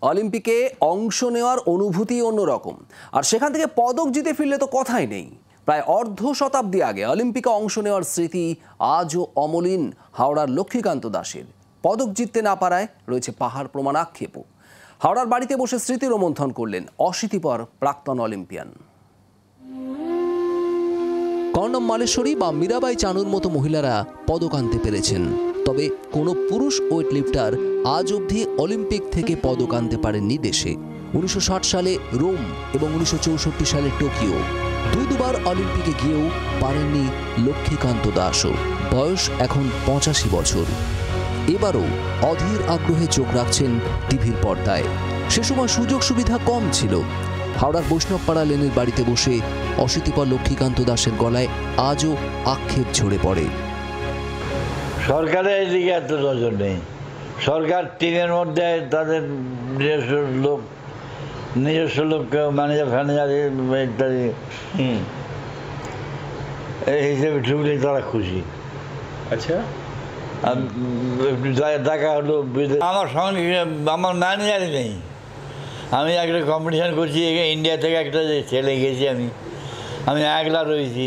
অলিম্পিকে অংশ নেওয়ার অনুভূতি অন্যরকম, আর সেখান থেকে পদক জিতে ফিরলে তো কথাই নেই। প্রায় অর্ধ শতাব্দী আগে অলিম্পিকে অংশ নেওয়ার স্মৃতি আজও অমলিন হাওড়ার লক্ষ্মীকান্ত দাসের। পদক জিততে না পারায় রয়েছে পাহাড় প্রমাণ আক্ষেপও। হাওড়ার বাড়িতে বসে স্মৃতি রোমন্থন করলেন অশীতিপর প্রাক্তন অলিম্পিয়ান। কর্ণম মালেশ্বরী বা মীরাবাই চানুর মতো মহিলারা পদক আনতে পেরেছেন, তবে কোনো পুরুষ ওয়েট লিফটার আজ অবধি অলিম্পিক থেকে পদক আনতে পারেননি দেশে। 1960 সালে রোম এবং 1964 সালে টোকিও, দুবার অলিম্পিকে গিয়েও পারেননি লক্ষ্মীকান্ত দাসও। বয়স এখন 85 বছর। এবারও অধীর আগ্রহে চোখ রাখছেন টিভির পর্দায়। সে সময় সুযোগ সুবিধা কম ছিল। হাওড়ার বৈষ্ণবপাড়া লেনের বাড়িতে বসে অশীতিপর লক্ষ্মীকান্ত দাসের গলায় আজও আক্ষেপ ঝরে পড়ে। সরকারের এদিকে এত নজর নেই। সরকার টিমের মধ্যে তাদের নিজস্ব লোক ম্যানেজার ফ্যানেজার ইত্যাদি এই হিসেবে ঢুকলে তারা খুশি। আচ্ছা, দেখা হলো আমার সঙ্গে আমার ম্যানেজারই নেই। আমি একটা কম্পিটিশান করছি ইন্ডিয়া থেকে, একটা ছেলে গেছি, আমি একলা রয়েছি।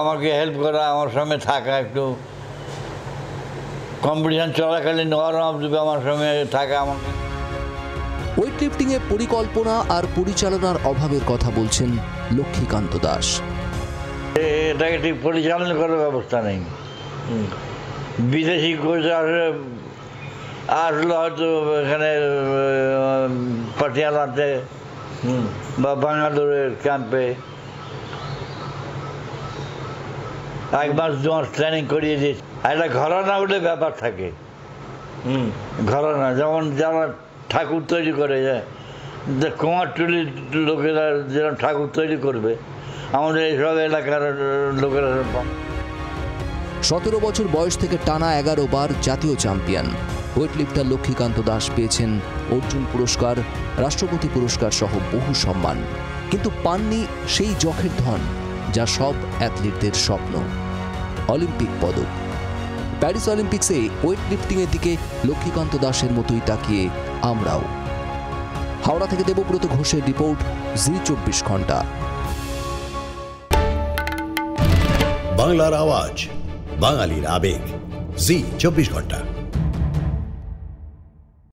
আমাকে হেল্প করা, আমার সঙ্গে থাকা, একটু কম্পিটিশান চলাকালীন আমার সঙ্গে থাকা। আমাকে ওয়েট লিফটিংয়ে পরিকল্পনা আর পরিচালনার অভাবের কথা বলছেন লক্ষ্মীকান্ত দাস। এটাকে ঠিক পরিচালনা করার ব্যবস্থা নেই। বিদেশি কোচ আসলো হয়তো এখানে পাটিয়ালাতে বা বাঙ্গালোরের ক্যাম্পে 1 মাস 2 মাস ট্রেনিং করিয়ে দিয়েছে। একটা ঘরানা বলে ব্যাপার থাকে। ঘরানা যেমন যারা ঠাকুর তৈরি করে যায়, কুমারটুলির লোকেরা যেরকম ঠাকুর তৈরি করবে, আমাদের এইসব এলাকার লোকেরা। 17 বছর বয়স থেকে টানা 11 বার জাতীয় চ্যাম্পিয়ন ওয়েট লিফটার লক্ষ্মীকান্ত দাস পেয়েছেন অর্জুন পুরস্কার, রাষ্ট্রপতি পুরস্কার সহ বহু সম্মান, কিন্তু পাননি সেই যখের ধন যা সব অ্যাথলিটদের স্বপ্ন, অলিম্পিক পদক। প্যারিস অলিম্পিক্সে ওয়েট লিফটিংয়ের দিকে লক্ষ্মীকান্ত দাসের মতোই তাকিয়ে আমরাও। হাওড়া থেকে দেবব্রত ঘোষের রিপোর্ট, জি 24 ঘন্টা। বাংলার আওয়াজ, বাঙালির আবেগ, জি 24 ঘন্টা।